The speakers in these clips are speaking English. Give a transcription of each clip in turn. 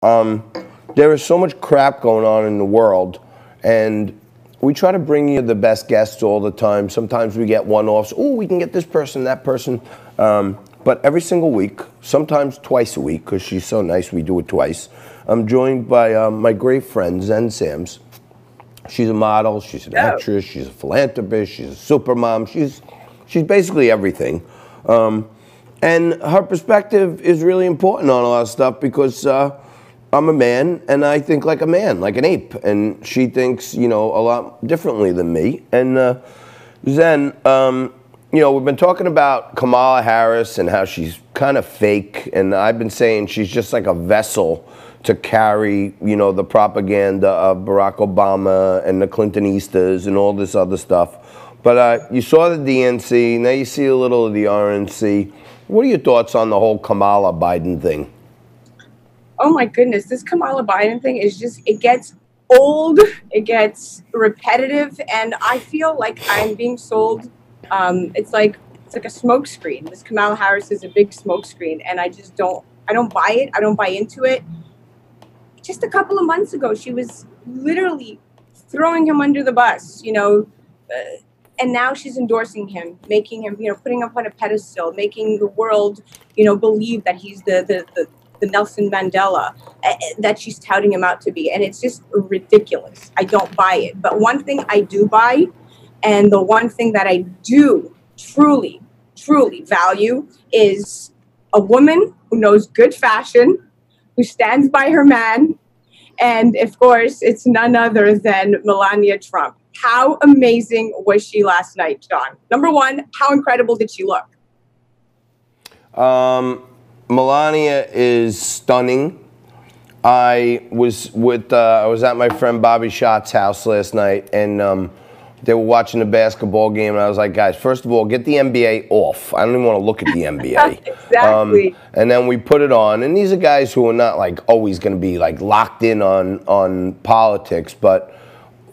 Um, there is so much crap going on in the world, and we try to bring you the best guests all the time. Sometimes we get one-offs. Oh, we can get this person, that person. But every single week, sometimes twice a week, because she's so nice, we do it twice. I'm joined by my great friend, Xen Sams. She's a model, she's an actress, she's a philanthropist, she's a super mom. She's basically everything. And her perspective is really important on a lot of stuff because I'm a man and I think like a man, like an ape. And she thinks, a lot differently than me. And Xen, we've been talking about Kamala Harris and how she's kind of fake. And I've been saying she's just like a vessel to carry, the propaganda of Barack Obama and the Clintonistas and all this other stuff. But you saw the DNC, now you see a little of the RNC. What are your thoughts on the whole Kamala Biden thing? Oh my goodness, this Kamala Biden thing is just, it gets old, it gets repetitive, and I feel like I'm being sold, it's like a smoke screen. This Kamala Harris is a big smoke screen, and I don't buy it, I don't buy into it. Just a couple of months ago, she was literally throwing him under the bus, and now she's endorsing him, making him, putting him on a pedestal, making the world, believe that he's the Nelson Mandela that she's touting him out to be. And it's just ridiculous. I don't buy it. But one thing I do buy, and the one thing that I do truly, truly value, is a woman who knows good fashion, who stands by her man. And of course, it's none other than Melania Trump. How amazing was she last night, John? Number one, how incredible did she look? Melania is stunning. I was at my friend Bobby Schott's house last night, and they were watching the basketball game, and I was like, guys, first of all, get the NBA off. I don't even want to look at the NBA. Exactly. And then we put it on, and these are guys who are not like always going to be like locked in on politics, but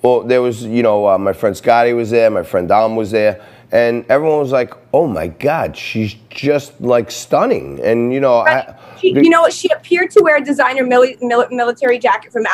there was, my friend Scotty was there, my friend Dom was there, and everyone was like, oh my God, she's just like stunning. And, she appeared to wear a designer military jacket from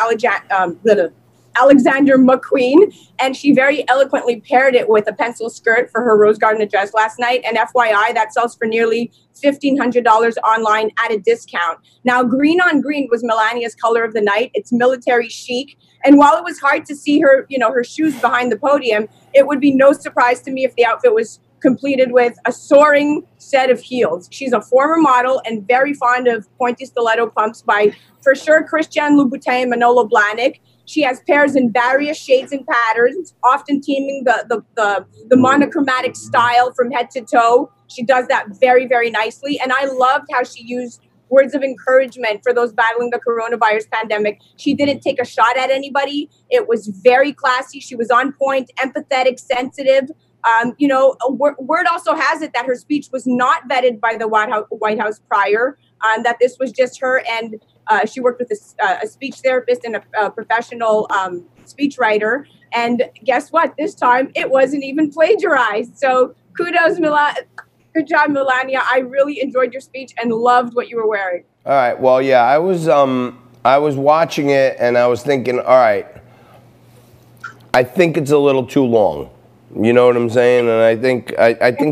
Alexander McQueen, and she very eloquently paired it with a pencil skirt for her Rose Garden address last night. And FYI, that sells for nearly $1,500 online at a discount. Now, green on green was Melania's color of the night. It's military chic. And while it was hard to see her, her shoes behind the podium, it would be no surprise to me if the outfit was completed with a soaring set of heels. She's a former model and very fond of pointy stiletto pumps by, for sure, Christian Louboutin and Manolo Blahnik. She has pairs in various shades and patterns, often teaming the monochromatic style from head to toe. She does that very, very nicely. And I loved how she used words of encouragement for those battling the coronavirus pandemic. She didn't take a shot at anybody. It was very classy. She was on point, empathetic, sensitive. Word also has it that her speech was not vetted by the White House prior, that this was just her, and she worked with a speech therapist and a professional speechwriter. And guess what? This time it wasn't even plagiarized. So kudos, good job, Melania. I really enjoyed your speech and loved what you were wearing. All right. Well, yeah, I was watching it and I was thinking, all right, I think it's a little too long. You know what I'm saying? And I think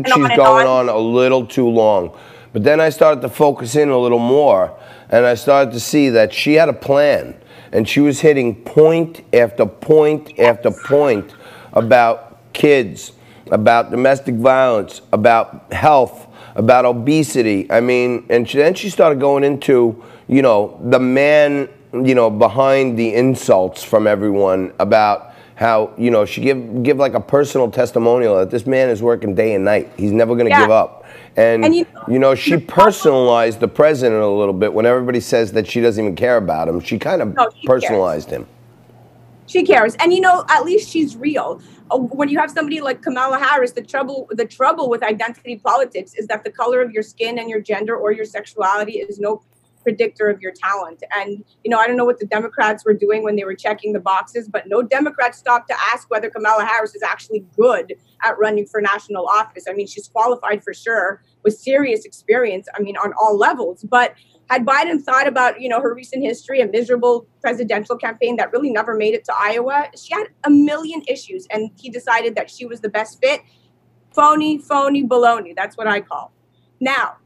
she's going on a little too long. But then I started to focus in a little more, and I started to see that she had a plan, and she was hitting point after point after point about kids, about domestic violence, about health, about obesity. I mean, and then she started going into, the man, behind the insults from everyone about how, she give like a personal testimonial that this man is working day and night. He's never going to give up. And she personalized the president a little bit when everybody says that she doesn't even care about him. She kind of personalized him. She cares. And, at least she's real. When you have somebody like Kamala Harris, the trouble with identity politics is that the color of your skin and your gender or your sexuality is no predictor of your talent. And, I don't know what the Democrats were doing when they were checking the boxes, but no Democrat stopped to ask whether Kamala Harris is actually good at running for national office. I mean, she's qualified for sure with serious experience, on all levels. But Had Biden thought about, her recent history, a miserable presidential campaign that really never made it to Iowa, she had a million issues, and he decided that she was the best fit. Phony, baloney. That's what I call. Now,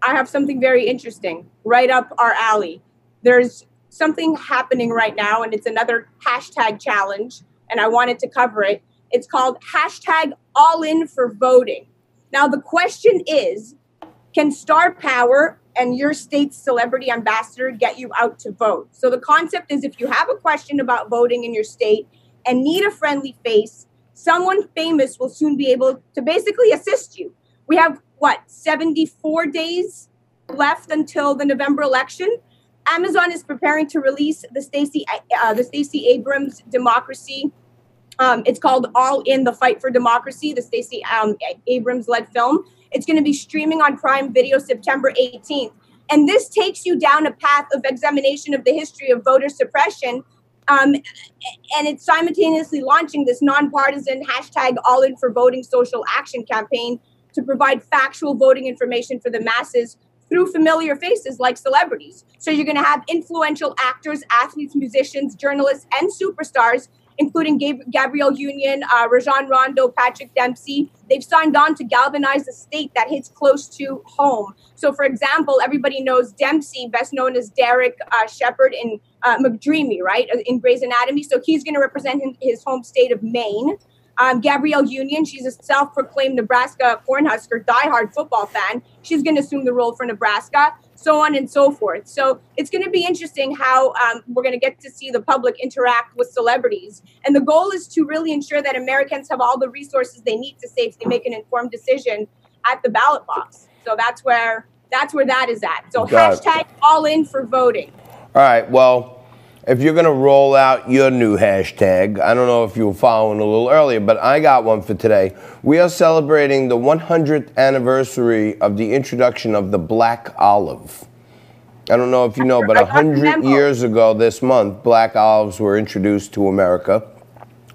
I have something very interesting right up our alley. There's something happening right now, and it's another hashtag challenge, and I wanted to cover it. It's called hashtag all in for voting. Now, the question is, can star power and your state's celebrity ambassador get you out to vote? So the concept is, if you have a question about voting in your state and need a friendly face, someone famous will soon be able to basically assist you. We have, 74 days left until the November election. Amazon is preparing to release the Stacey Abrams Democracy. It's called All in the Fight for Democracy, the Stacey Abrams-led film. It's going to be streaming on Prime Video September 18th. And this takes you down a path of examination of the history of voter suppression. And it's simultaneously launching this nonpartisan hashtag all in for voting social action campaign to provide factual voting information for the masses through familiar faces like celebrities. So you're going to have influential actors, athletes, musicians, journalists, and superstars, including Gabrielle Union, Rajon Rondo, Patrick Dempsey. They've signed on to galvanize a state that hits close to home. So, for example, everybody knows Dempsey, best known as Derek Shepard in McDreamy, right, in Grey's Anatomy. So he's going to represent his home state of Maine. Gabrielle Union, she's a self-proclaimed Nebraska Cornhusker diehard football fan. She's going to assume the role for Nebraska, so on and so forth. So it's going to be interesting how we're going to get to see the public interact with celebrities. And the goal is to really ensure that Americans have all the resources they need to safely make an informed decision at the ballot box. So that's where that is at. So hashtag all in for voting. All right, well, if you're going to roll out your new hashtag, I don't know if you were following a little earlier, but I got one for today. We are celebrating the 100th anniversary of the introduction of the black olive. I don't know if you know, but 100 years ago this month, black olives were introduced to America.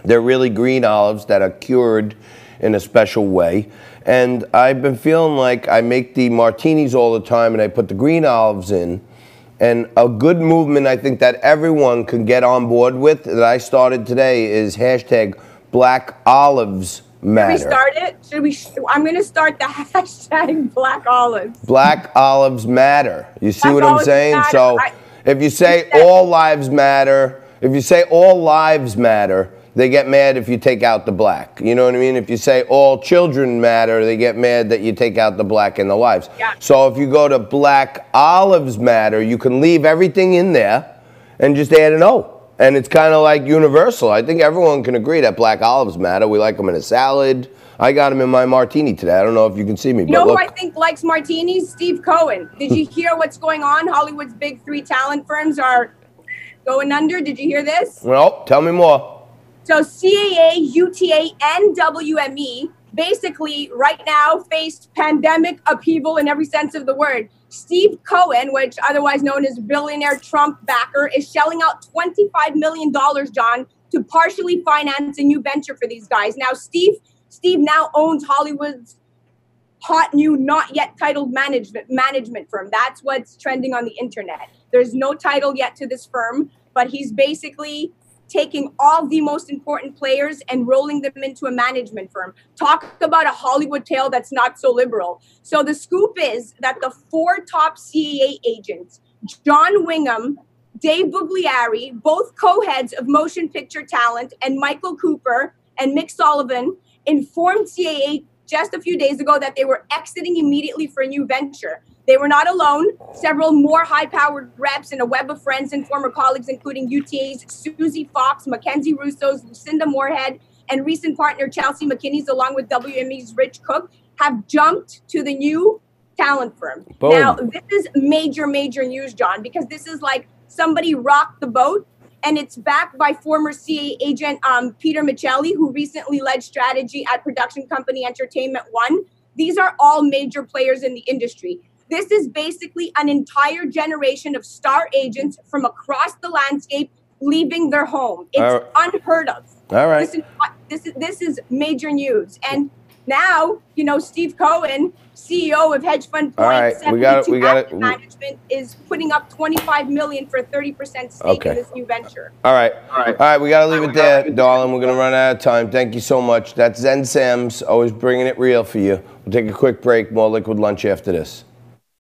They're really green olives that are cured in a special way. And I've been feeling like I make the martinis all the time and I put the green olives in. And a good movement I think that everyone can get on board with that I started today is hashtag Black Olives Matter. Should we start it? I'm going to start the hashtag Black Olives. Black Olives Matter. You see what I'm saying? So if you say all lives matter, they get mad if you take out the black. You know what I mean? If you say all children matter, they get mad that you take out the black in the lives. Yeah. So if you go to Black Olives Matter, you can leave everything in there and just add an O. And it's kind of like universal. I think everyone can agree that black olives matter. We like them in a salad. I got them in my martini today. I don't know if you can see me. You know who I think likes martinis? Steve Cohen. Did you hear what's going on? Hollywood's big three talent firms are going under. Did you hear this? Well, tell me more. So CAA, UTA, and WME basically right now faced pandemic upheaval in every sense of the word. Steve Cohen, which otherwise known as billionaire Trump backer, is shelling out $25 million, John, to partially finance a new venture for these guys. Now, Steve now owns Hollywood's hot new not yet titled management firm. That's what's trending on the internet. There's no title yet to this firm, but he's basically taking all the most important players and rolling them into a management firm. Talk about a Hollywood tale that's not so liberal. So the scoop is that the four top CAA agents, John Wingham, Dave Bugliari, both co-heads of Motion Picture Talent, and Michael Cooper and Mick Sullivan, informed CAA just a few days ago that they were exiting immediately for a new venture. They were not alone. Several more high-powered reps and a web of friends and former colleagues, including UTA's Susie Fox, Mackenzie Russo's Lucinda Moorhead, and recent partner Chelsea McKinney's, along with WME's Rich Cook, have jumped to the new talent firm. Boom. Now, this is major news, John, because this is like somebody rocked the boat, and it's backed by former CA agent Peter Michelli, who recently led strategy at production company Entertainment One. These are all major players in the industry. This is basically an entire generation of star agents from across the landscape leaving their home. It's unheard of. All right. This is major news. And Now, you know, Steve Cohen, CEO of hedge fund Point 72 Asset Management, is putting up $25 million for a 30% stake in this new venture. All right. We got to leave it there, darling. We're going to run out of time. Thank you so much. That's Xen Sams, always bringing it real for you. We'll take a quick break. More Liquid Lunch after this.